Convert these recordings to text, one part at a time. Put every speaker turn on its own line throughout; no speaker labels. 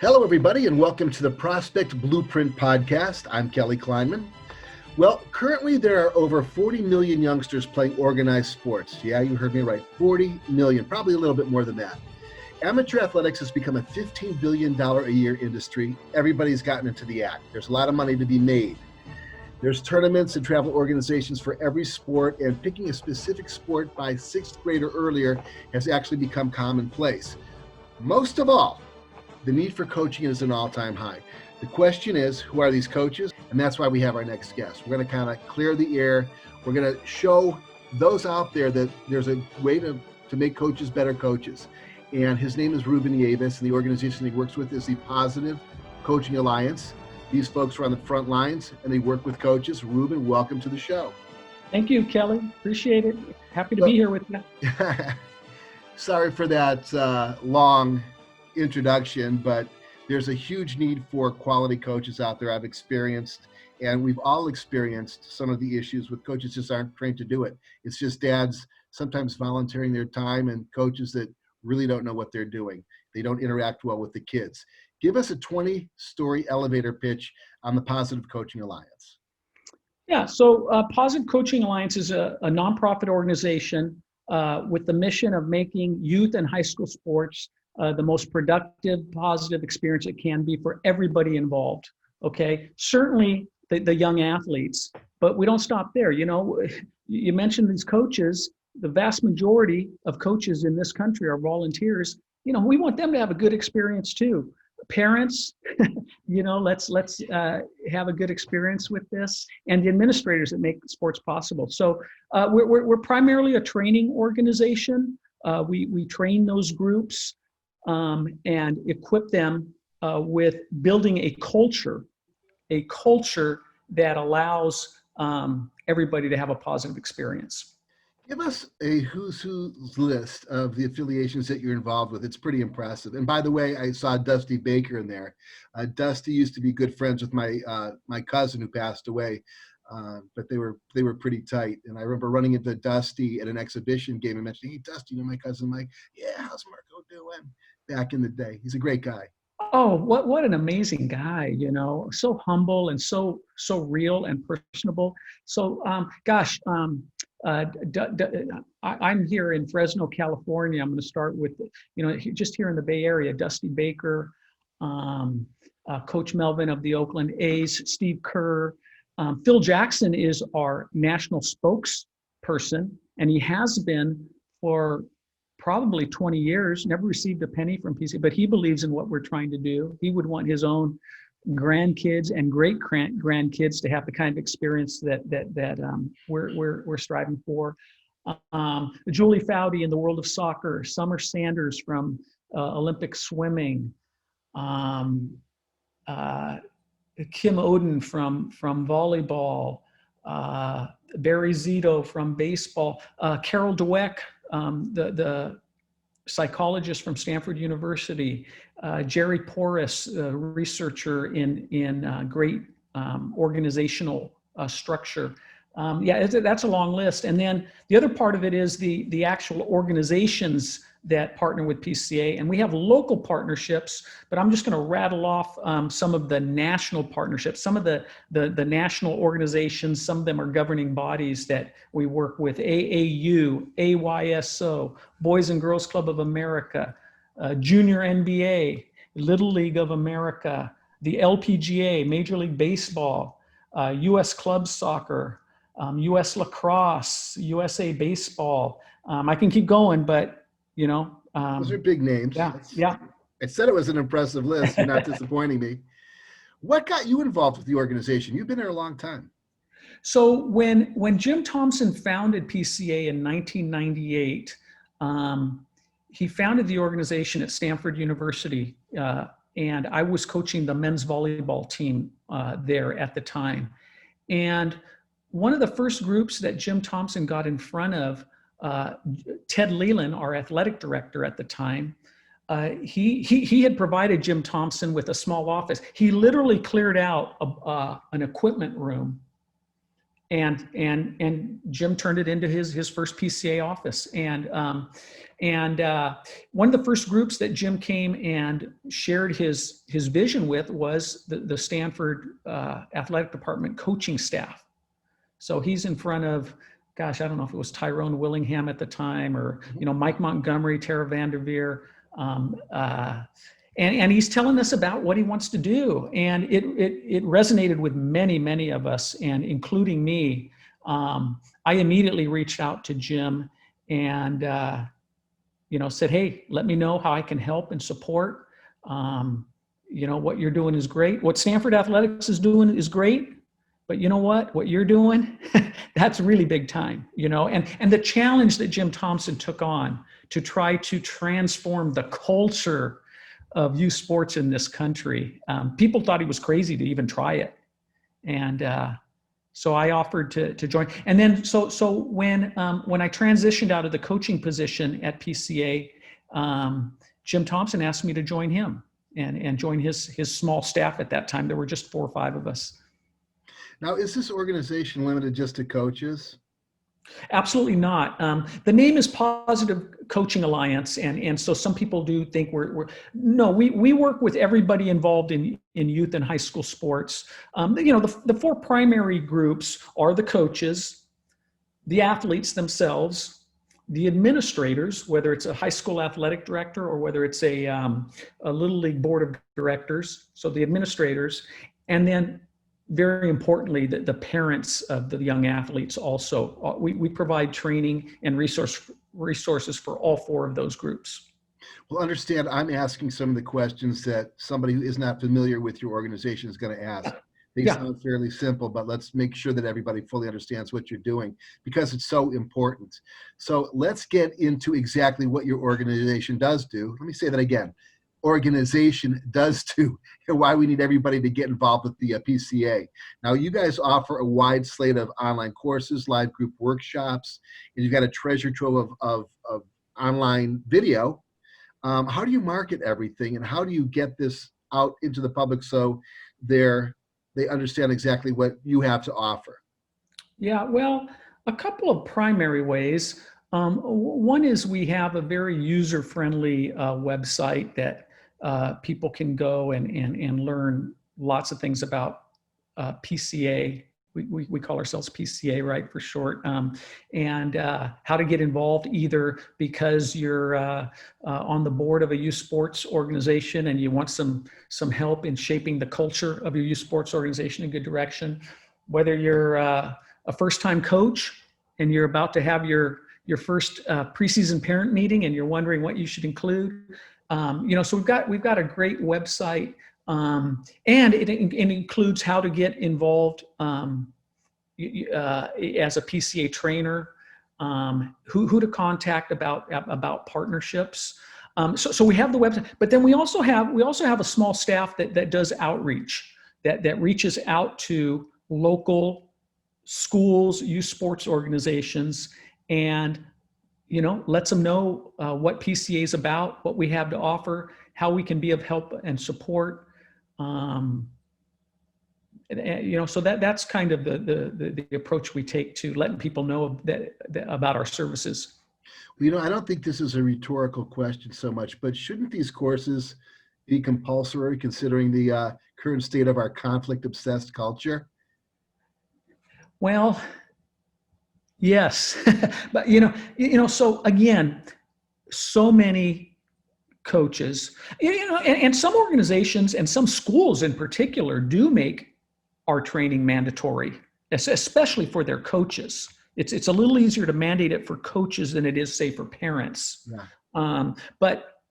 Hello, everybody, and welcome to the Prospect Blueprint Podcast. I'm Kelly Kleinman. Well, currently there are over 40 million youngsters playing organized sports. Yeah, you heard me right, 40 million, probably a little bit more than that. Amateur athletics has become a $15 billion a year industry. Everybody's gotten into the act. There's a lot of money to be made. There's tournaments and travel organizations for every sport, and picking a specific sport by sixth grade or earlier has actually become commonplace. Most of all, the need for coaching is an all-time high. The question is, who are these coaches? And that's why we have our next guest. We're going to kind of clear the air. We're going to show those out there that there's a way to make coaches better coaches. And his name is Ruben Nieves, and the organization he works with is the Positive Coaching Alliance. These folks are on the front lines, and they work with coaches. Ruben, welcome to the show.
Thank you, Kelly. Appreciate it. Happy to be here with you.
Sorry for that long introduction, but there's a huge need for quality coaches out there. I've experienced, and we've all experienced, some of the issues with coaches just aren't trained to do it. It's just dads sometimes volunteering their time and coaches that really don't know what they're doing. They don't interact well with the kids. Give us a 20-story elevator pitch on the Positive Coaching Alliance.
Yeah, so Positive Coaching Alliance is a nonprofit organization with the mission of making youth and high school sports the most productive, positive experience it can be for everybody involved, okay? Certainly the young athletes, but we don't stop there. You know, you mentioned these coaches. The vast majority of coaches in this country are volunteers. You know, we want them to have a good experience too. Parents, you know, let's have a good experience with this, and the administrators that make sports possible. So we're primarily a training organization. We train those groups and equip them with building a culture that allows everybody to have a positive experience.
Give us a who's who's list of the affiliations that you're involved with. It's pretty impressive. And by the way, I saw Dusty Baker in there. Dusty used to be good friends with my cousin who passed away, but they were pretty tight. And I remember running into Dusty at an exhibition game and mentioning, "Hey, Dusty, you know my cousin Mike? Yeah, how's Marco doing?" Back in the day, he's a great guy.
Oh, what an amazing guy, you know, so humble and so real and personable. So, I'm here in Fresno, California. I'm going to start with, you know, just here in the Bay Area, Dusty Baker, Coach Melvin of the Oakland A's, Steve Kerr. Phil Jackson is our national spokesperson, and he has been for probably 20 years, never received a penny from PCA, but he believes in what we're trying to do. He would want his own grandkids and great grandkids to have the kind of experience that we're striving for. Julie Foudy in the world of soccer, Summer Sanders from Olympic swimming, Kim Oden from volleyball, Barry Zito from baseball, Carol Dweck, the psychologist from Stanford University, Jerry Porras, researcher in great organizational structure. That's a long list. And then the other part of it is the actual organizations that partner with PCA. And we have local partnerships, but I'm just going to rattle off some of the national partnerships, some of the national organizations. Some of them are governing bodies that we work with: AAU, AYSO, Boys and Girls Club of America, Junior NBA, Little League of America, the LPGA, Major League Baseball, US Club Soccer, US Lacrosse, USA Baseball. I can keep going, but you know,
those are big names.
Yeah.
I said it was an impressive list. You're not disappointing me. What got you involved with the organization? You've been there a long time.
So when Jim Thompson founded PCA in 1998, he founded the organization at Stanford University, and I was coaching the men's volleyball team there at the time. And one of the first groups that Jim Thompson got in front of, Ted Leland, our athletic director at the time, he had provided Jim Thompson with a small office. He literally cleared out an equipment room and Jim turned it into his first PCA office. And one of the first groups that Jim came and shared his vision with was the Stanford athletic department coaching staff. So he's in front of, gosh, I don't know if it was Tyrone Willingham at the time, or Mike Montgomery, Tara Vanderveer, and he's telling us about what he wants to do, and it resonated with many of us, and including me. I immediately reached out to Jim and said, hey, let me know how I can help and support. What you're doing is great. What Stanford Athletics is doing is great. But you know what you're doing, that's really big time, and the challenge that Jim Thompson took on to try to transform the culture of youth sports in this country. People thought he was crazy to even try it. And so I offered to join. And then, so when I transitioned out of the coaching position at PCA, Jim Thompson asked me to join him and join his small staff at that time. There were just 4 or 5 of us.
Now, is this organization limited just to coaches?
Absolutely not. The name is Positive Coaching Alliance, and so some people do think we work with everybody involved in youth and high school sports. The 4 primary groups are the coaches, the athletes themselves, the administrators, whether it's a high school athletic director or whether it's a little league board of directors, so the administrators, and then very importantly, the parents of the young athletes also. We provide training and resources for all 4 of those groups.
Well, understand, I'm asking some of the questions that somebody who is not familiar with your organization is going to ask. They sound fairly simple, but let's make sure that everybody fully understands what you're doing because it's so important. So let's get into exactly what your organization does do. Let me say that again. Organization does do, and why we need everybody to get involved with the PCA. Now, you guys offer a wide slate of online courses, live group workshops, and you've got a treasure trove of online video. How do you market everything, and how do you get this out into the public so they understand exactly what you have to offer?
Yeah, well, a couple of primary ways. One is we have a very user-friendly website that people can go and learn lots of things about PCA. We call ourselves PCA, right, for short, and how to get involved either because you're on the board of a youth sports organization and you want some help in shaping the culture of your youth sports organization in a good direction, whether you're a first-time coach and you're about to have your first preseason parent meeting and you're wondering what you should include. So we've got a great website, and it includes how to get involved as a PCA trainer, who to contact about partnerships. So we have the website, but then we also have a small staff that does outreach, that reaches out to local schools, youth sports organizations, and lets them know what PCA is about, what we have to offer, how we can be of help and support. So that's kind of the approach we take to letting people know about our services.
Well, I don't think this is a rhetorical question so much, but shouldn't these courses be compulsory considering the current state of our conflict-obsessed culture?
Well, yes, but so again, so many coaches, and some organizations and some schools in particular do make our training mandatory, especially for their coaches. It's a little easier to mandate it for coaches than it is, say, for parents. Yeah.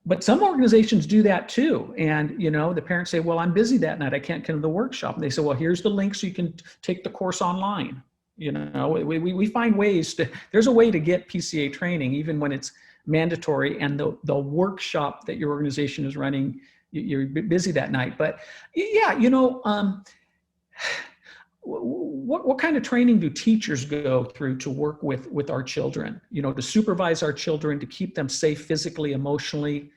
But some organizations do that too, and the parents say, "Well, I'm busy that night; I can't come to the workshop." And they say, "Well, here's the link so you can take the course online." We find ways there's a way to get PCA training even when it's mandatory, and the workshop that your organization is running, you're busy that night. But yeah, what kind of training do teachers go through to work with our children, to supervise our children, to keep them safe physically, emotionally,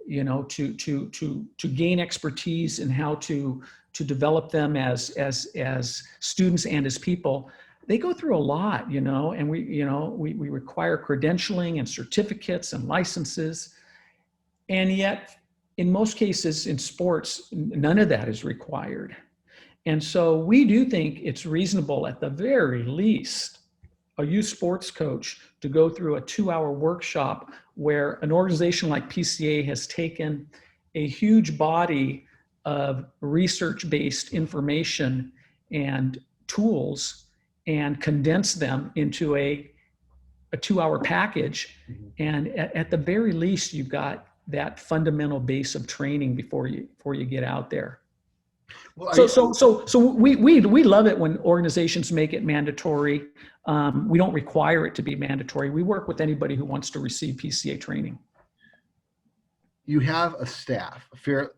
to gain expertise in how to develop them as students and as people. They go through a lot, and we require credentialing and certificates and licenses. And yet, in most cases in sports, none of that is required. And so we do think it's reasonable, at the very least, a youth sports coach to go through a 2-hour workshop where an organization like PCA has taken a huge body of research-based information and tools and condensed them into a 2-hour package. And at the very least, you've got that fundamental base of training before you get out there. Well, so we love it when organizations make it mandatory. We don't require it to be mandatory. We work with anybody who wants to receive PCA training.
You have a staff,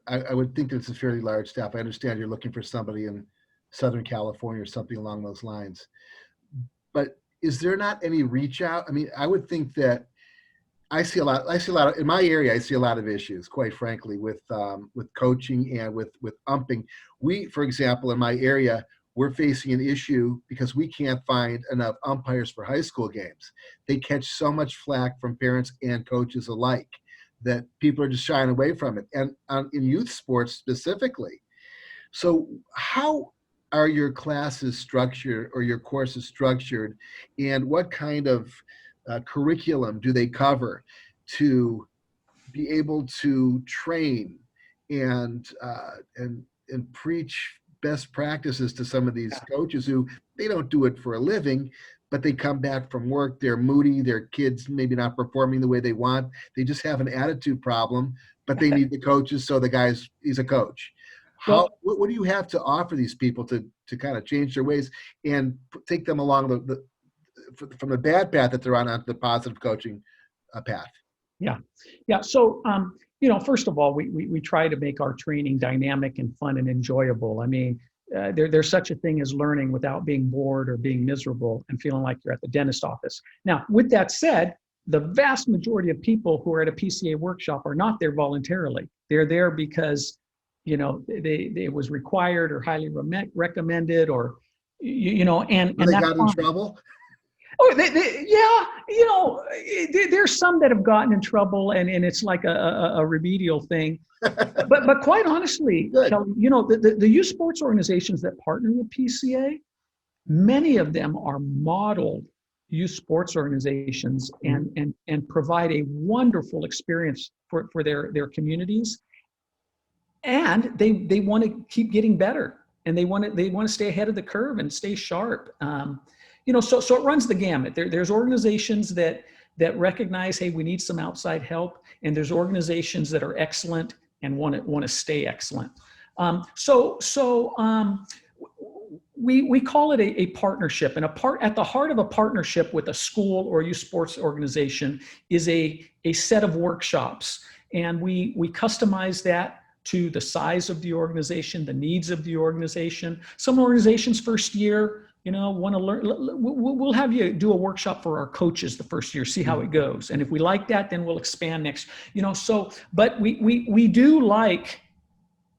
I would think that it's a fairly large staff. I understand you're looking for somebody in Southern California or something along those lines. But is there not any reach out? I mean, I would think that I see a lot of, in my area, I see a lot of issues, quite frankly, with coaching and with umping. We, for example, in my area, we're facing an issue because we can't find enough umpires for high school games. They catch so much flack from parents and coaches alike that people are just shying away from it, and in youth sports specifically. So how are your classes structured or your courses structured, and what kind of curriculum do they cover to be able to train and preach best practices to some of these coaches who they don't do it for a living, but they come back from work, they're moody, their kids maybe not performing the way they want, they just have an attitude problem, but they need the coaches, so he's a coach. What do you have to offer these people to kind of change their ways and take them along from the bad path that they're on onto the positive coaching path?
Yeah. So, first of all, we try to make our training dynamic and fun and enjoyable. I mean, there's such a thing as learning without being bored or being miserable and feeling like you're at the dentist office. Now, with that said, the vast majority of people who are at a PCA workshop are not there voluntarily. They're there because, it was required or highly recommended, or, and
they got in trouble.
Oh, there's some that have gotten in trouble, and it's like a remedial thing. But quite honestly, Kelly, the youth sports organizations that partner with PCA, many of them are modeled youth sports organizations and provide a wonderful experience for their communities. And they want to keep getting better, and they want to stay ahead of the curve and stay sharp. So it runs the gamut. There's organizations that recognize, hey, we need some outside help, and there's organizations that are excellent and want to stay excellent. We call it a partnership, and at the heart of a partnership with a school or youth sports organization is a set of workshops, and we customize that to the size of the organization, the needs of the organization. Some organizations first year, want to learn, we'll have you do a workshop for our coaches the first year, see how it goes. And if we like that, then we'll expand next, but we do like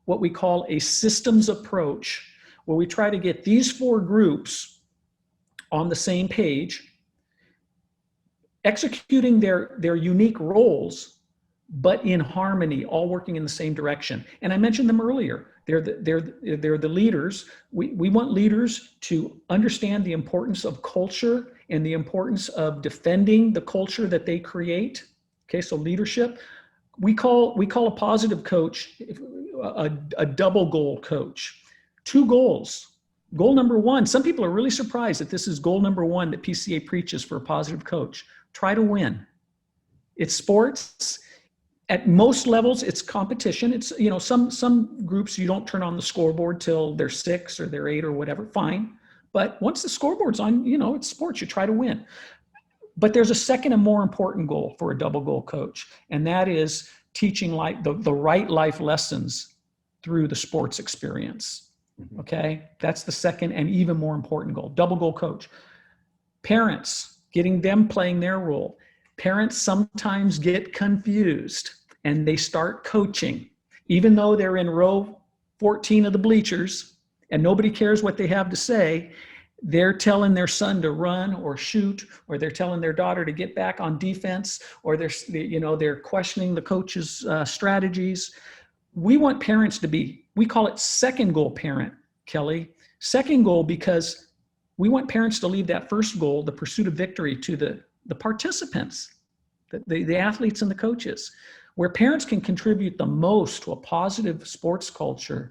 what we call a systems approach, where we try to get these 4 groups on the same page, executing their unique roles, but in harmony, all working in the same direction. And I mentioned them earlier. They're the leaders. We want leaders to understand the importance of culture and the importance of defending the culture that they create. Okay, so leadership. We call a positive coach a double goal coach. 2 goals. Goal number 1. Some people are really surprised that this is goal number 1 that PCA preaches for a positive coach. Try to win. It's sports. At most levels, it's competition. It's, some groups you don't turn on the scoreboard till they're 6 or they're 8 or whatever, fine. But once the scoreboard's on, it's sports, you try to win. But there's a second and more important goal for a double goal coach, and that is teaching the right life lessons through the sports experience. Okay, that's the second and even more important goal. Double goal coach. Parents, getting them playing their role. Parents sometimes get confused. and they start coaching, even though they're in row 14 of the bleachers and nobody cares what they have to say, they're telling their son to run or shoot, or they're telling their daughter to get back on defense, or they're questioning the coach's strategies. We want parents to be, we call it second goal parent, Kelly. Second goal, because we want parents to leave that first goal, the pursuit of victory, to the participants, the athletes and the coaches. Where parents can contribute the most to a positive sports culture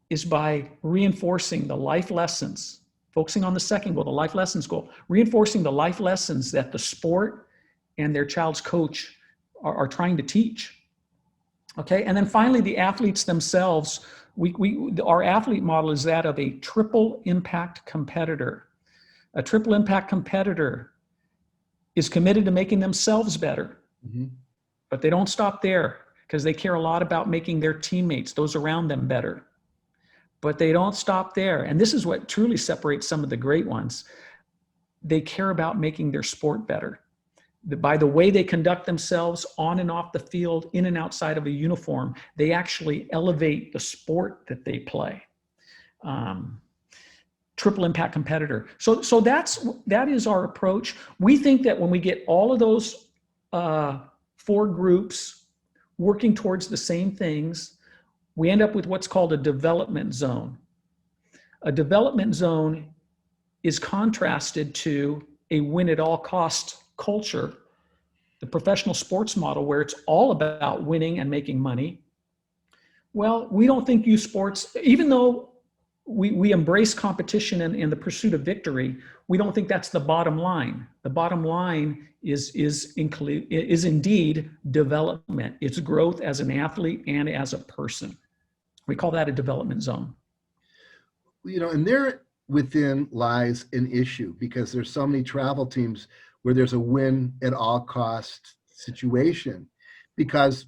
is by reinforcing the life lessons, focusing on the second goal, the life lessons goal, reinforcing the life lessons that the sport and their child's coach are trying to teach. Okay, and then finally, the athletes themselves, our athlete model is that of a triple impact competitor. A triple impact competitor is committed to making themselves better. Mm-hmm. But they don't stop there, because they care a lot about making their teammates, those around them, better. But they don't stop there. And this is what truly separates some of the great ones. They care about making their sport better. By the way they conduct themselves on and off the field, in and outside of a uniform, they actually elevate the sport that they play. Triple impact competitor. So that is our approach. We think that when we get all of those four groups working towards the same things, we end up with what's called a development zone. A development zone is contrasted to a win at all cost culture, the professional sports model, where it's all about winning and making money. Well, we don't think youth sports, even though we embrace competition and the pursuit of victory, we don't think that's the bottom line. The bottom line is indeed development. It's growth as an athlete and as a person. We call that a development zone.
And there within lies an issue, because there's so many travel teams where there's a win at all cost situation, because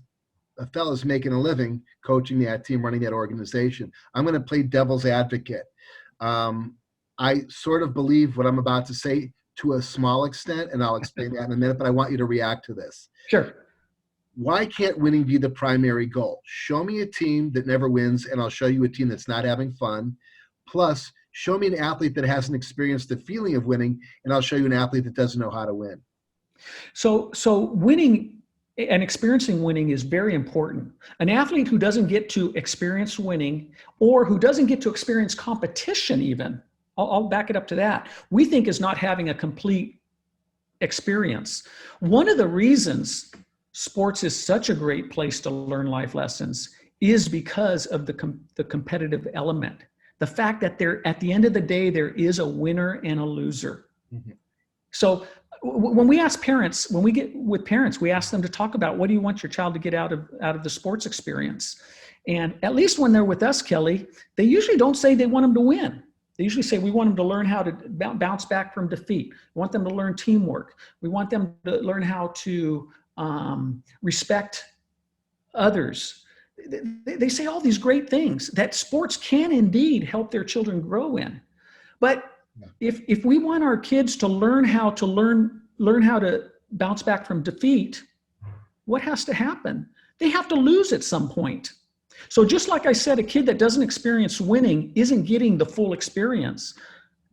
a fellow's making a living coaching that team, running that organization. I'm going to play devil's advocate. I sort of believe what I'm about to say to a small extent, and I'll explain that in a minute, but I want you to react to this.
Sure.
Why can't winning be the primary goal? Show me a team that never wins, and I'll show you a team that's not having fun. Plus, show me an athlete that hasn't experienced the feeling of winning, and I'll show you an athlete that doesn't know how to win.
So winning and experiencing winning is very important. An athlete who doesn't get to experience winning, or who doesn't get to experience competition even, I'll back it up to that, we think is not having a complete experience. One of the reasons sports is such a great place to learn life lessons is because of the competitive element. The fact that at the end of the day, there is a winner and a loser. Mm-hmm. So when we ask parents, when we get with parents, we ask them to talk about, what do you want your child to get out of the sports experience? And at least when they're with us, Kelly, they usually don't say they want them to win. They usually say, we want them to learn how to bounce back from defeat. We want them to learn teamwork. We want them to learn how to respect others. They say all these great things that sports can indeed help their children grow in. But if we want our kids to learn how to bounce back from defeat, what has to happen? They have to lose at some point. So just like I said, a kid that doesn't experience winning isn't getting the full experience.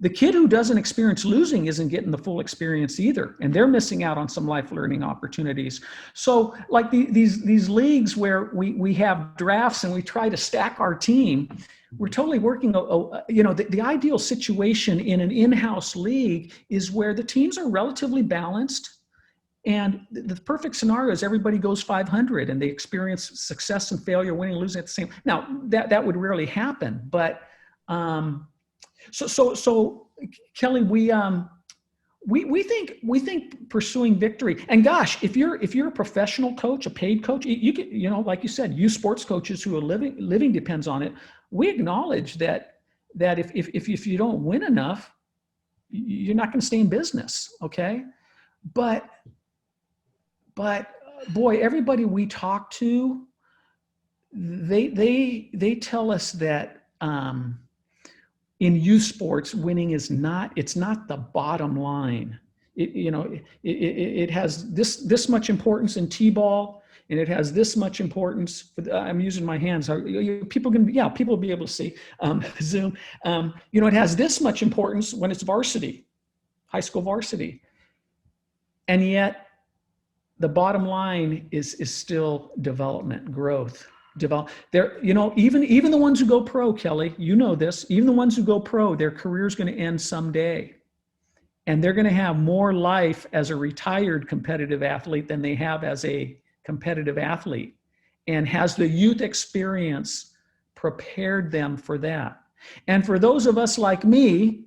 The kid who doesn't experience losing isn't getting the full experience either, and they're missing out on some life learning opportunities. So like these leagues where we have drafts and we try to stack our team, we're totally working, the ideal situation in an in-house league is where the teams are relatively balanced, and the perfect scenario is everybody goes 500 and they experience success and failure, winning, losing at the same. Now that would rarely happen, but so Kelly, we think pursuing victory, and gosh, if you're a professional coach, a paid coach, you get, like you said, you sports coaches who are living depends on it. We acknowledge that if you don't win enough, you're not going to stay in business. Okay. But boy, everybody we talk to, they tell us that, in youth sports, winning it's not the bottom line. It has this much importance in T-ball. and it has this much importance. I'm using my hands. People will be able to see Zoom. It has this much importance when it's varsity, high school varsity. And yet the bottom line is still development, growth. Even the ones who go pro, Kelly, you know this, even the ones who go pro, their career is going to end someday. And they're going to have more life as a retired competitive athlete than they have as a competitive athlete. And has the youth experience prepared them for that? And for those of us like me,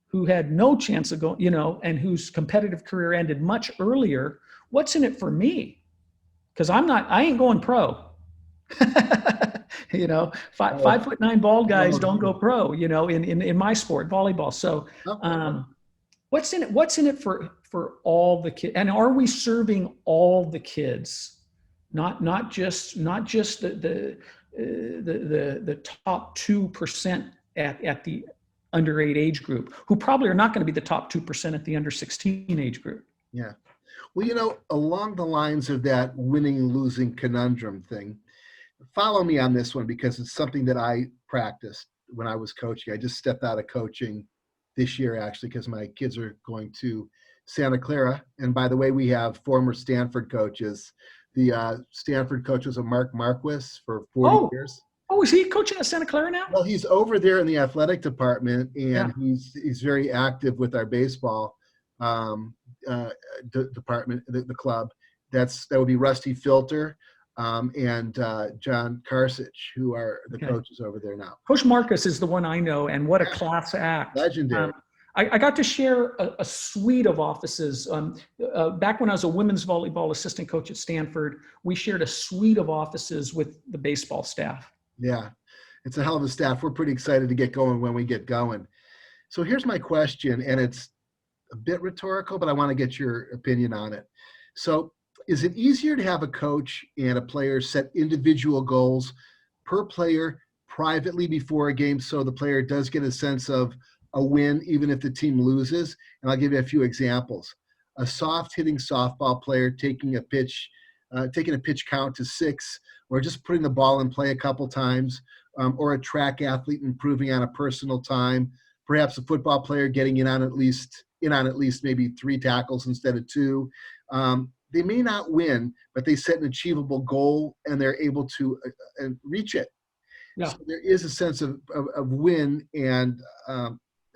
who had no chance of going, and whose competitive career ended much earlier, what's in it for me? Because I ain't going pro. 5'9" bald guys don't go pro, in my sport, volleyball. So, what's in it for all the kids? And are we serving all the kids? Not just the top 2% at the under 8 age group, who probably are not going to be the top 2% at the under 16 age group.
Yeah. Well, along the lines of that winning and losing conundrum thing, follow me on this one, because it's something that I practiced when I was coaching. I just stepped out of coaching this year, actually, because my kids are going to Santa Clara. And by the way, we have former Stanford coaches. The Stanford coach was a Mark Marquis for 40 years.
Oh, is he coaching at Santa Clara now?
Well, he's over there in the athletic department, and he's very active with our baseball department, the club. That would be Rusty Filter and John Karsich, who are the coaches over there now.
Coach Marcus is the one I know, and what a class act.
Legendary.
I got to share a suite of offices. Back when I was a women's volleyball assistant coach at Stanford, we shared a suite of offices with the baseball staff.
Yeah, it's a hell of a staff. We're pretty excited to get going when we get going. So here's my question, and it's a bit rhetorical, but I want to get your opinion on it. So is it easier to have a coach and a player set individual goals per player privately before a game, so the player does get a sense of a win even if the team loses? And I'll give you a few examples. A soft hitting softball player taking a pitch count to 6, or just putting the ball in play a couple times, or a track athlete improving on a personal time, perhaps a football player getting in on at least maybe 3 tackles instead of 2. They may not win, but they set an achievable goal and they're able to reach it. Yeah. So there is a sense of win and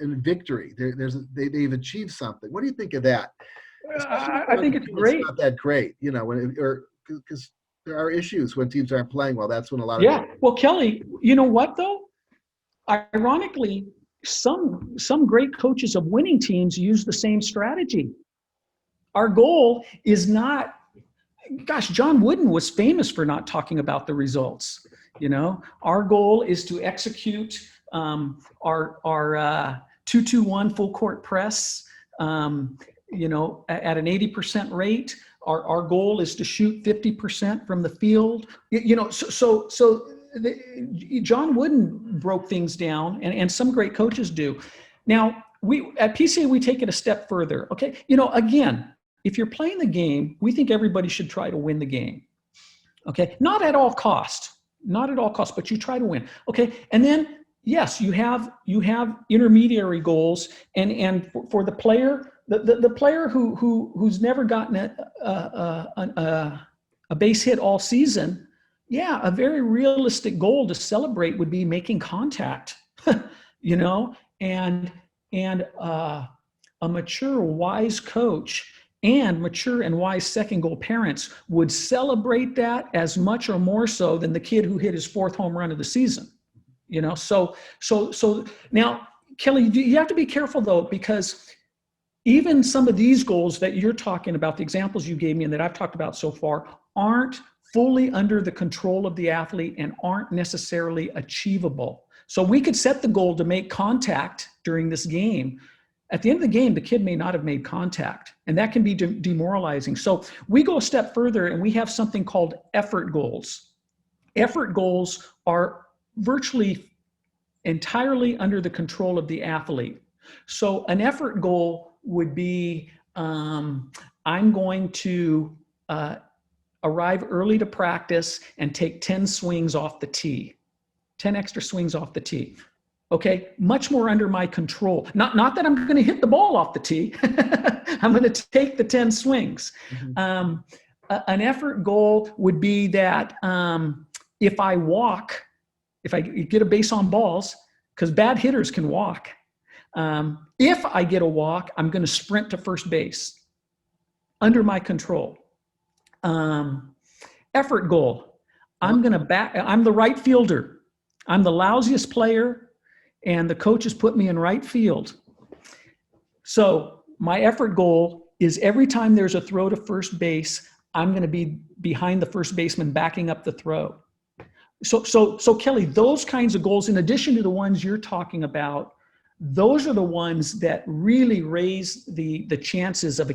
victory. They've achieved something. What do you think of that?
I think it's great.
It's not that great, because there are issues when teams aren't playing well. That's when a lot of
Well, Kelly, you know what though? Ironically, some great coaches of winning teams use the same strategy. Our goal is not, John Wooden was famous for not talking about the results. Our goal is to execute our 2-2-1 full court press, at an 80% rate. Our goal is to shoot 50% from the field. John Wooden broke things down, and some great coaches do. Now, we at PCA, we take it a step further. Okay, again, if you're playing the game, we think everybody should try to win the game. Okay, not at all cost, but you try to win. Okay, and then yes, you have intermediary goals, and for the player. The player who's never gotten a base hit all season, a very realistic goal to celebrate would be making contact, and a mature, wise coach and mature and wise second goal parents would celebrate that as much or more so than the kid who hit his 4th home run of the season. So now, Kelly, you have to be careful though, because even some of these goals that you're talking about, the examples you gave me and that I've talked about so far, aren't fully under the control of the athlete and aren't necessarily achievable. So we could set the goal to make contact during this game. At the end of the game, the kid may not have made contact, and that can be demoralizing. So we go a step further and we have something called effort goals. Effort goals are virtually entirely under the control of the athlete. So an effort goal would be, I'm going to arrive early to practice and take 10 swings off the tee, 10 extra swings off the tee. Okay, much more under my control. Not that I'm going to hit the ball off the tee. I'm going to take the 10 swings. Mm-hmm. An effort goal would be that if I get a base on balls, because bad hitters can walk. If I get a walk, I'm going to sprint to first base, under my control. Effort goal. I'm the right fielder. I'm the lousiest player, and the coach has put me in right field. So my effort goal is every time there's a throw to first base, I'm going to be behind the first baseman backing up the throw. So Kelly, those kinds of goals, in addition to the ones you're talking about, those are the ones that really raise the chances of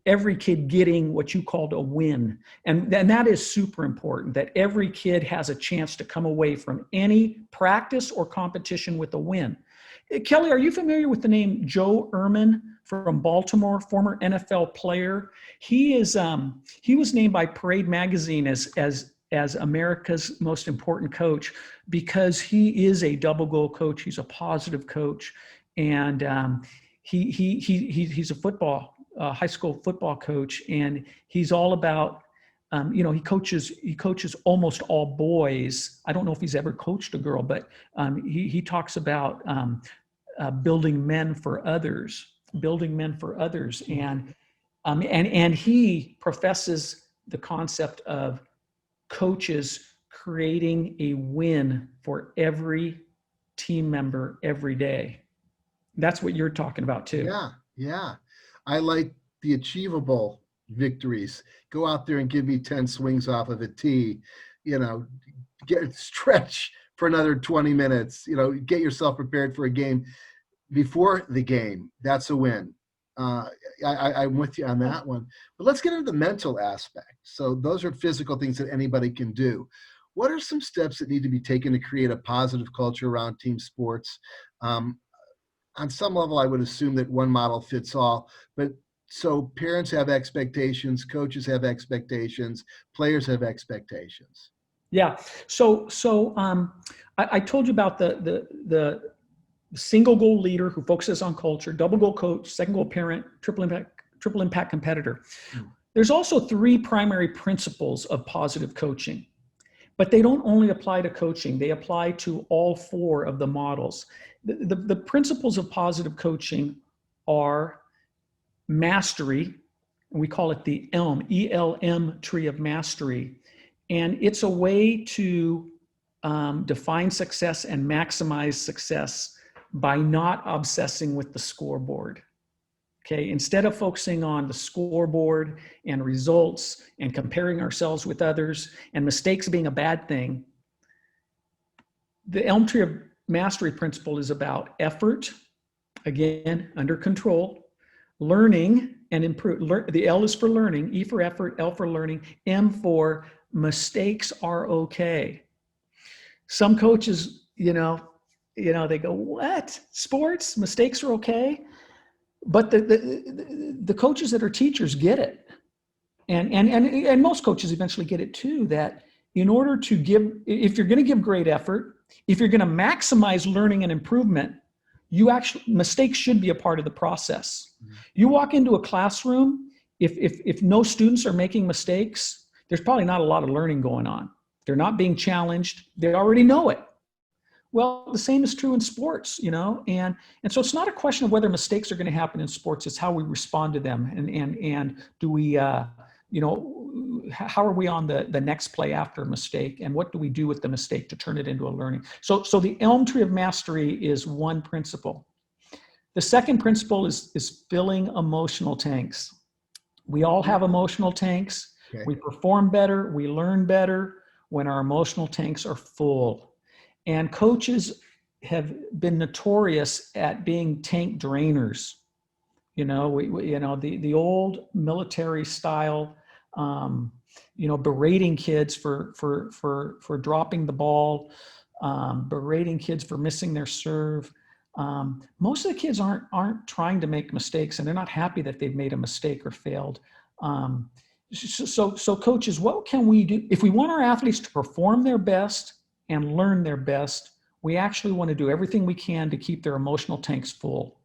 every kid getting what you called a win. And that is super important, that every kid has a chance to come away from any practice or competition with a win. Kelly, are you familiar with the name Joe Ehrmann from Baltimore, former NFL player? He was named by Parade Magazine as America's most important coach because he is a double goal coach. He's a positive coach, and he's a high school football coach, and he's all about he coaches almost all boys. I don't know if he's ever coached a girl, but he talks about building men for others, and he professes the concept of coaches creating a win for every team member every day. That's what you're talking about too.
Yeah. I like the achievable victories. Go out there and give me 10 swings off of a tee, stretch for another 20 minutes, get yourself prepared for a game before the game. That's a win. I'm with you on that one. But let's get into the mental aspect. So those are physical things that anybody can do. What are some steps that need to be taken to create a positive culture around team sports? On some level, I would assume that one model fits all, but so parents have expectations, coaches have expectations, players have expectations.
Yeah. So I told you about the single goal leader who focuses on culture, double goal coach, second goal parent, triple impact competitor. There's also 3 primary principles of positive coaching, but they don't only apply to coaching. They apply to all 4 of the models. The principles of positive coaching are mastery. We call it the ELM tree of mastery. And it's a way to define success and maximize success by not obsessing with the scoreboard. Okay, instead of focusing on the scoreboard and results and comparing ourselves with others and mistakes being a bad thing, the Elm Tree of Mastery principle is about effort, again, under control, learning and improve. The L is for learning, E for effort, L for learning, M for mistakes are okay. Some coaches, they go, what? Sports? Mistakes are okay? But the coaches that are teachers get it. And most coaches eventually get it too, that in order to if you're going to give great effort, if you're going to maximize learning and improvement, mistakes should be a part of the process. Mm-hmm. You walk into a classroom, if no students are making mistakes, there's probably not a lot of learning going on. They're not being challenged. They already know it. Well, the same is true in sports, and so it's not a question of whether mistakes are going to happen in sports. It's how we respond to them, and do we, how are we on the next play after a mistake, and what do we do with the mistake to turn it into a learning? So the Elm Tree of Mastery is one principle. The second principle is filling emotional tanks. We all have emotional tanks. Okay. We perform better, we learn better when our emotional tanks are full. And coaches have been notorious at being tank drainers. The old military style, berating kids for dropping the ball, berating kids for missing their serve. Most of the kids aren't trying to make mistakes, and they're not happy that they've made a mistake or failed. So coaches, what can we do? If we want our athletes to perform their best and learn their best, we actually want to do everything we can to keep their emotional tanks full.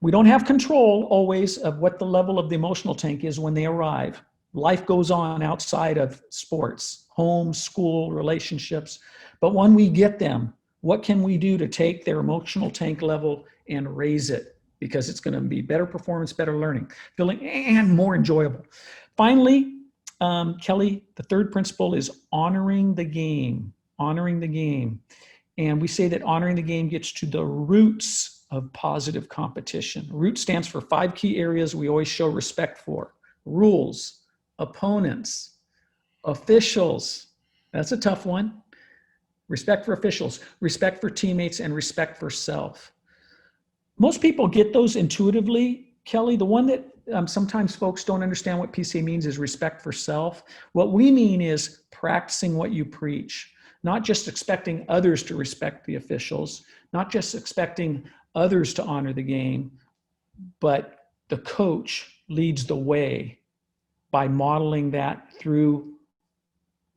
We don't have control always of what the level of the emotional tank is when they arrive. Life goes on outside of sports, home, school, relationships. But when we get them, what can we do to take their emotional tank level and raise it? Because it's going to be better performance, better learning, feeling, and more enjoyable. Finally, Kelly, the third principle is honoring the game, honoring the game. And we say that honoring the game gets to the roots of positive competition. Root stands for 5 key areas we always show respect for: rules, opponents, officials. That's a tough one. Respect for officials, respect for teammates, and respect for self. Most people get those intuitively, Kelly. The one that sometimes folks don't understand what PCA means is respect for self. What we mean is practicing what you preach, not just expecting others to respect the officials, not just expecting others to honor the game, but the coach leads the way by modeling that through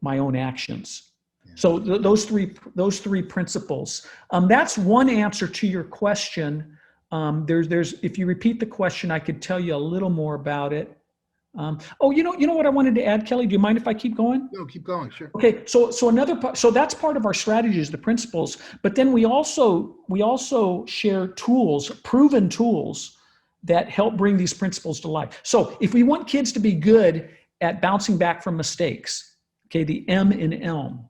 my own actions. So those three principles. That's one answer to your question. There's if you repeat the question, I could tell you a little more about it. You know what I wanted to add, Kelly? Do you mind if I keep going?
No, keep going. Sure.
Okay. So another part. So that's part of our strategy is the principles. But then we also share tools, proven tools that help bring these principles to life. So if we want kids to be good at bouncing back from mistakes, okay, the M in ELM.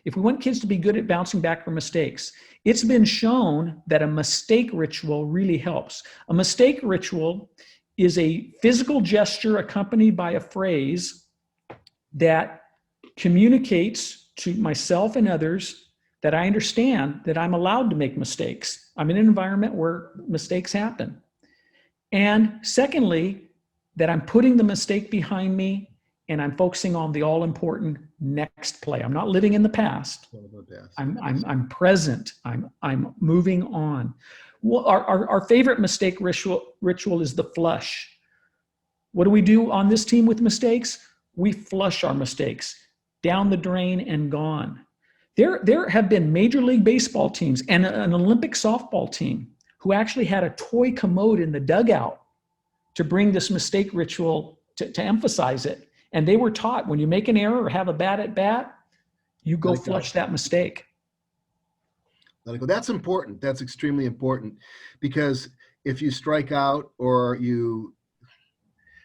If we want kids to be good at bouncing back from mistakes, it's been shown that a mistake ritual really helps. A mistake ritual is a physical gesture accompanied by a phrase that communicates to myself and others that I understand that I'm allowed to make mistakes. I'm in an environment where mistakes happen. And secondly, that I'm putting the mistake behind me and I'm focusing on the all-important next play. I'm not living in the past. I'm present. I'm moving on. Well, our favorite mistake ritual is the flush. What do we do on this team with mistakes? We flush our mistakes down the drain and gone. There have been Major League Baseball teams and an Olympic softball team who actually had a toy commode in the dugout to bring this mistake ritual to emphasize it. And they were taught when you make an error or have a bad at bat, you go flush that mistake.
Let it go. That's important. That's extremely important because if you strike out or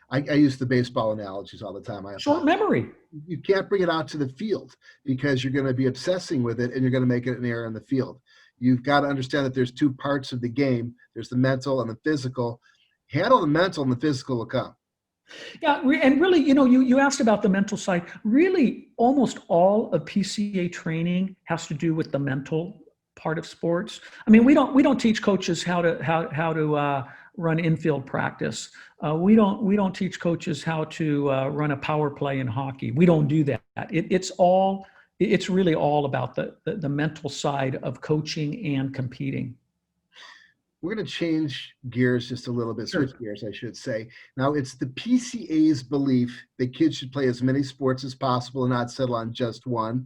I use the baseball analogies all the time.
Short memory.
You can't bring it out to the field because you're going to be obsessing with it and you're going to make it an error in the field. You've got to understand that there's 2 parts of the game. There's the mental and the physical. Handle the mental and the physical will come.
Yeah, and really, you asked about the mental side. Really, almost all of PCA training has to do with the mental part of sports. I mean, we don't teach coaches how to run infield practice. We don't teach coaches how to run a power play in hockey. We don't do that. It's really all about the mental side of coaching and competing.
We're going to change gears just a little bit,
Sure.
switch gears, I should say. Now, it's the PCA's belief that kids should play as many sports as possible and not settle on just one.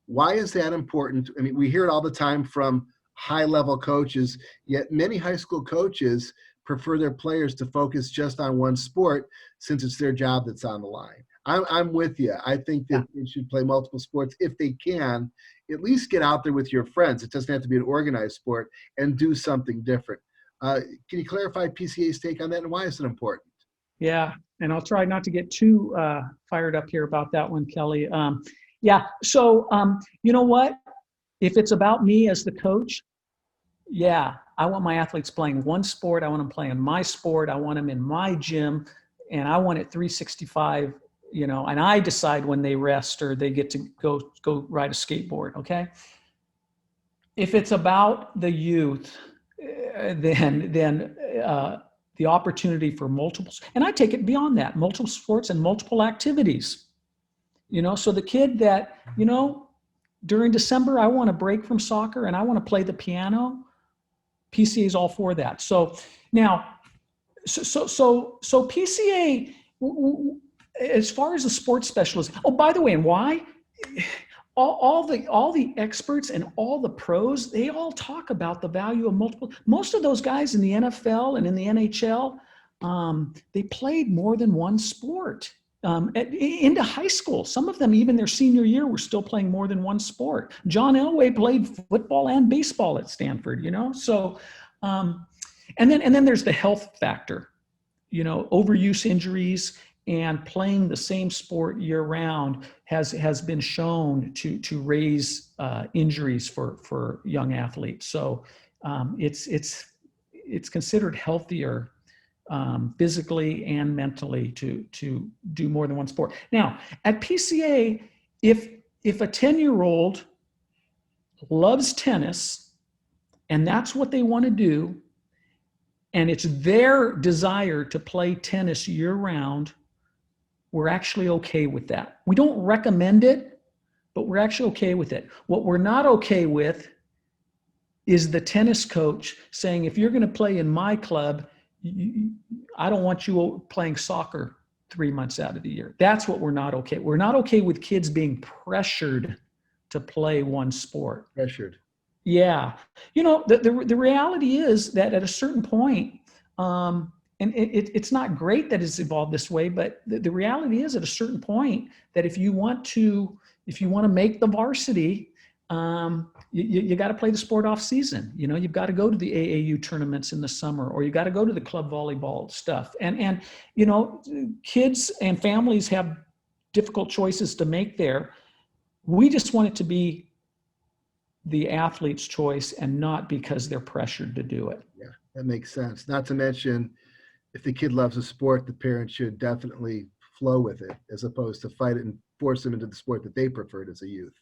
Why is that important? I mean, we hear it all the time from high-level coaches, yet many high school coaches prefer their players to focus just on one sport since it's their job that's on the line. I'm with you. I think that they should play multiple sports if they can. At least get out there with your friends. It doesn't have to be an organized sport and do something different. Can you clarify PCA's take on that and why is it important?
Yeah, and I'll try not to get too fired up here about that one, Kelly. So you know what? If it's about me as the coach, I want my athletes playing one sport. I want them playing my sport. I want them in my gym, and I want it 365. And I decide when they rest or they get to go ride a skateboard. Okay. If it's about the youth, then the opportunity for multiples, and I take it beyond that, multiple sports and multiple activities. So the kid that during December I want to break from soccer and I want to play the piano. PCA is all for that. So now, so PCA. as far as the sports specialist, oh, by the way, and why? All the experts and all the pros, they all talk about the value of multiple. Most of those guys in the NFL and in the NHL, they played more than one sport into high school. Some of them, even their senior year, were still playing more than one sport. John Elway played football and baseball at Stanford, So, and then there's the health factor, overuse injuries, and playing the same sport year round has been shown to raise injuries for young athletes. So it's considered healthier physically and mentally to do more than one sport. Now at PCA, if a 10-year-old loves tennis and that's what they want to do, and it's their desire to play tennis year round, we're actually okay with that. We don't recommend it, but we're actually okay with it. What we're not okay with is the tennis coach saying, if you're going to play in my club, I don't want you playing soccer 3 months out of the year. That's what we're not okay. We're not okay with kids being pressured to play one sport.
Pressured.
Yeah. The reality is that at a certain point, and it's not great that it's evolved this way, but the reality is at a certain point that if you want to make the varsity, you got to play the sport off season. You've got to go to the AAU tournaments in the summer, or you got to go to the club volleyball stuff. And kids and families have difficult choices to make there. We just want it to be the athlete's choice and not because they're pressured to do it.
Yeah, that makes sense. Not to mention, if the kid loves a sport, the parent should definitely flow with it as opposed to fight it and force them into the sport that they preferred as a youth.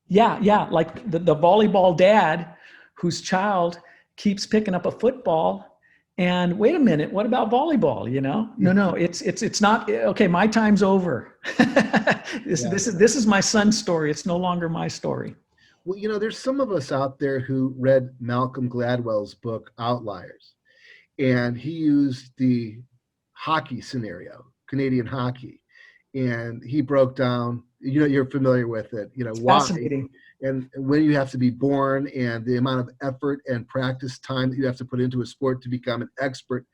Yeah.
Like the volleyball dad whose child keeps picking up a football and wait a minute, what about volleyball? No, it's not okay. My time's over. This is my son's story. It's no longer my story.
Well, there's some of us out there who read Malcolm Gladwell's book, Outliers, and he used the hockey scenario, Canadian hockey, and he broke down, you're familiar with it, why,
fascinating.
And when you have to be born and the amount of effort and practice time that you have to put into a sport to become an expert,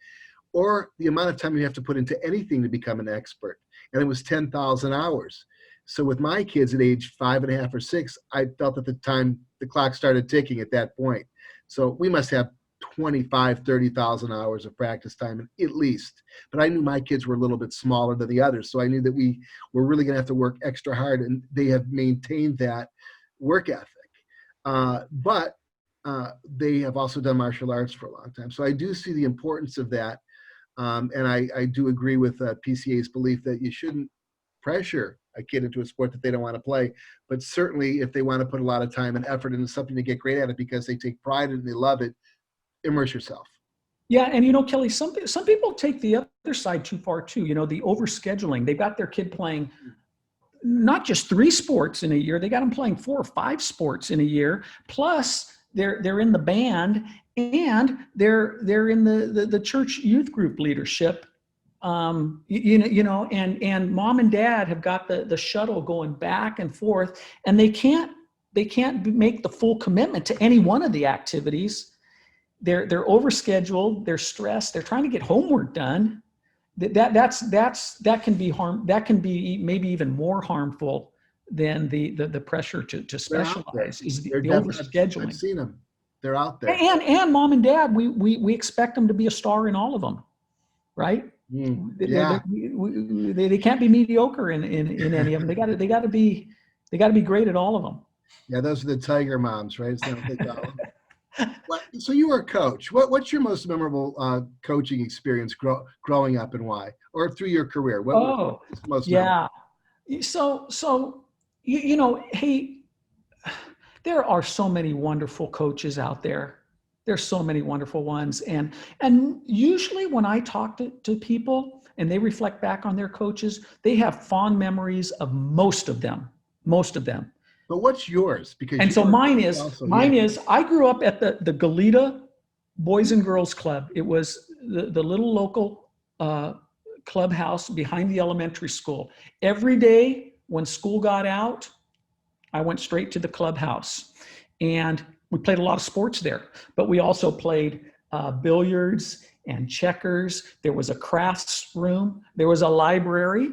or the amount of time you have to put into anything to become an expert. And it was 10,000 hours. So with my kids at age 5.5 or 6, I felt at the time the clock started ticking at that point. So we must have 30,000 hours of practice time at least. But I knew my kids were a little bit smaller than the others. So I knew that we were really going to have to work extra hard, and they have maintained that work ethic. But they have also done martial arts for a long time. So I do see the importance of that. And I do agree with PCA's belief that you shouldn't pressure a kid into a sport that they don't want to play. But certainly if they want to put a lot of time and effort into something to get great at it because they take pride in it and they love it, immerse yourself.
Yeah. And Kelly, some people take the other side too far too, the overscheduling. They've got their kid playing not just 3 sports in a year, they got them playing 4 or 5 sports in a year. Plus they're in the band and they're in the church youth group leadership. And mom and dad have got the shuttle going back and forth, and they can't make the full commitment to any one of the activities. They're overscheduled, they're stressed, they're trying to get homework done. That can be maybe even more harmful than the pressure to specialize is the overscheduling.
I've seen them. They're out there.
And mom and dad, we expect them to be a star in all of them, right?
Yeah.
They can't be mediocre in any of them. They got to be great at all of them.
Yeah, those are the tiger moms, right? Is that what they call them? So you were a coach. What's your most memorable coaching experience growing up, and why? Or through your career? What was most memorable?
So hey, there are so many wonderful coaches out there. There's so many wonderful ones. And usually when I talk to people and they reflect back on their coaches, they have fond memories of most of them.
But what's yours?
Mine is I grew up at the Goleta Boys and Girls Club. It was the little local clubhouse behind the elementary school. Every day when school got out, I went straight to the clubhouse, and we played a lot of sports there, but we also played billiards and checkers. There was a crafts room. There was a library.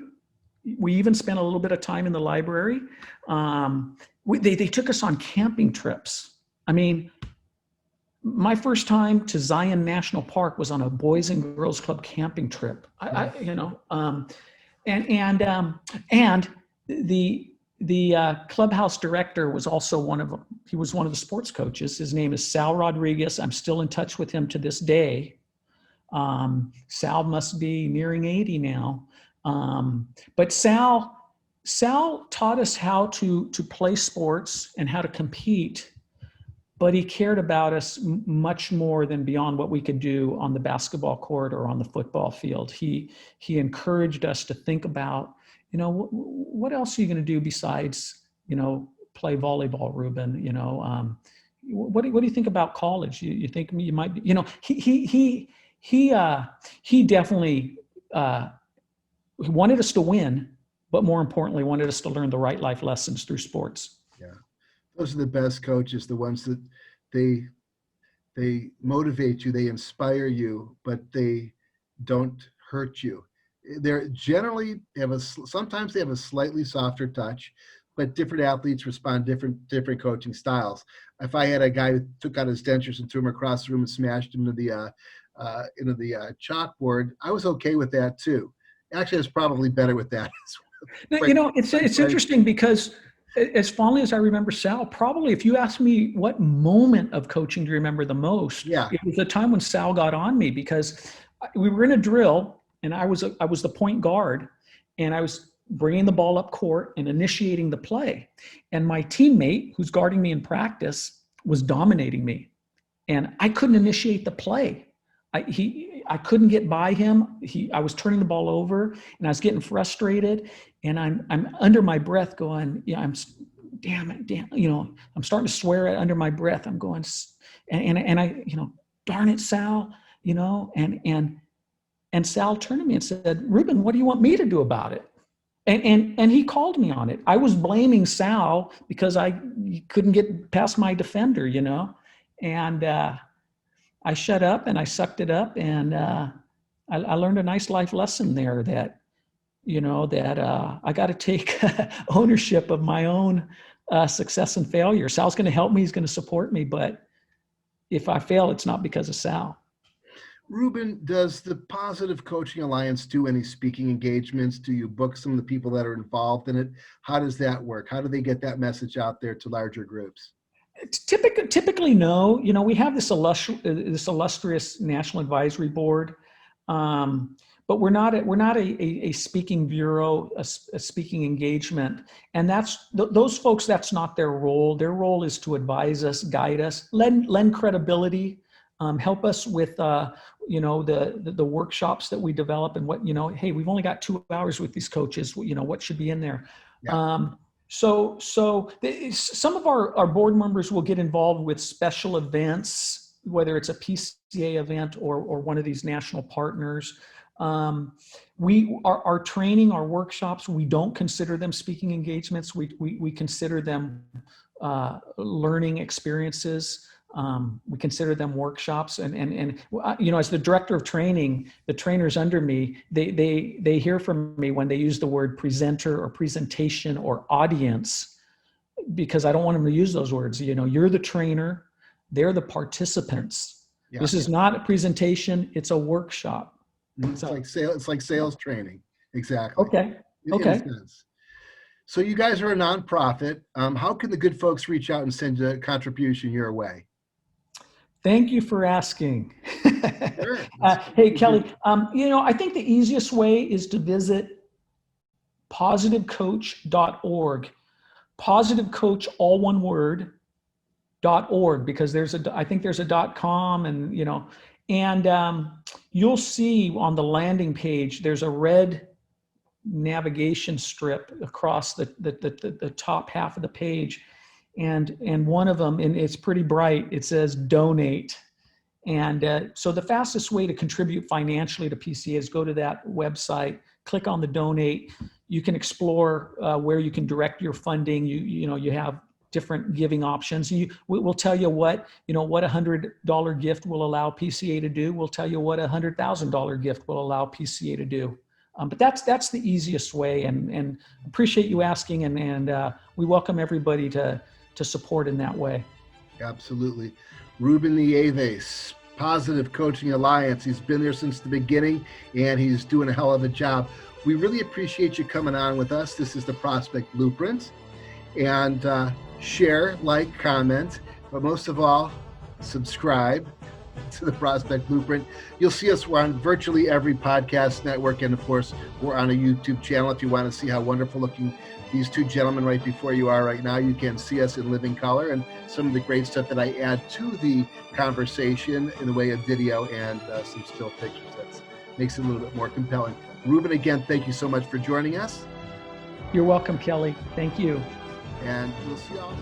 We even spent a little bit of time in the library. They took us on camping trips. I mean, my first time to Zion National Park was on a Boys and Girls Club camping trip. The clubhouse director was also one of the sports coaches. His name is Sal Rodriguez. I'm still in touch with him to this day. Sal must be nearing 80 now. But Sal taught us how to play sports and how to compete, but he cared about us much more than beyond what we could do on the basketball court or on the football field. He encouraged us to think about, what else are you going to do besides, play volleyball, Ruben? What do you think about college? You think you might be, he definitely he wanted us to win, but more importantly, wanted us to learn the right life lessons through sports.
Yeah, those are the best coaches, the ones that they motivate you, they inspire you, but they don't hurt you. They're generally sometimes they have a slightly softer touch, but different athletes respond different coaching styles. If I had a guy who took out his dentures and threw them across the room and smashed them into the chalkboard, I was okay with that too. Actually, I was probably better with that.
Now, it's interesting because as fondly as I remember Sal, probably if you ask me what moment of coaching do you remember the most, it was the time when Sal got on me, because we were in a drill and I was the point guard, and I was bringing the ball up court and initiating the play. And my teammate, who's guarding me in practice, was dominating me, and I couldn't initiate the play. I couldn't get by him. I was turning the ball over, and I was getting frustrated, and I'm under my breath going, I'm starting to swear under my breath. I'm going, and I, darn it, Sal, and Sal turned to me and said, Ruben, what do you want me to do about it? And he called me on it. I was blaming Sal because I couldn't get past my defender, and I shut up and I sucked it up, and I learned a nice life lesson there that, I got to take ownership of my own success and failure. Sal's going to help me. He's going to support me. But if I fail, it's not because of Sal.
Ruben, does the Positive Coaching Alliance do any speaking engagements? Do you book some of the people that are involved in it? How does that work? How do they get that message out there to larger groups?
Typically, no. We have this illustrious National Advisory Board, but we're not a speaking bureau, a speaking engagement, and those folks. That's not their role. Their role is to advise us, guide us, lend credibility, help us with the workshops that we develop, and what Hey, we've only got 2 hours with these coaches. What should be in there. Yeah. So some of our board members will get involved with special events, whether it's a PCA event or one of these national partners. Our training, our workshops, we don't consider them speaking engagements. We consider them learning experiences. We consider them workshops, and as the director of training, the trainers under me, they hear from me when they use the word presenter or presentation or audience, because I don't want them to use those words. You're the trainer, they're the participants. Yeah. This is not a presentation; it's a workshop.
It's like sales training. Exactly.
Okay.
So you guys are a nonprofit. How can the good folks reach out and send a contribution your way?
Thank you for asking.
Sure.
Hey, Kelly, I think the easiest way is to visit positivecoach.org. Positive Coach, all one word, .org, because I think there's a .com, and you'll see on the landing page, there's a red navigation strip across the top half of the page. And one of them, and it's pretty bright, it says donate. And so the fastest way to contribute financially to PCA is go to that website, click on the donate. You can explore where you can direct your funding. You have different giving options. We'll tell you what $100 gift will allow PCA to do. We'll tell you what $100,000 gift will allow PCA to do. But that's the easiest way, and appreciate you asking, and we welcome everybody to support in that way.
Absolutely. Ruben Nieves, Positive Coaching Alliance. He's been there since the beginning, and he's doing a hell of a job. We really appreciate you coming on with us. This is the Prospect Blueprint. And share, like, comment, but most of all, subscribe to the Prospect Blueprint. You'll see us. We're on virtually every podcast network, and of course, we're on a YouTube channel. If you want to see how wonderful looking these two gentlemen right before you are right now, you can see us in living color and some of the great stuff that I add to the conversation in the way of video and some still pictures. That makes it a little bit more compelling. Ruben, again, thank you so much for joining us.
You're welcome, Kelly. Thank you.
And we'll see y'all.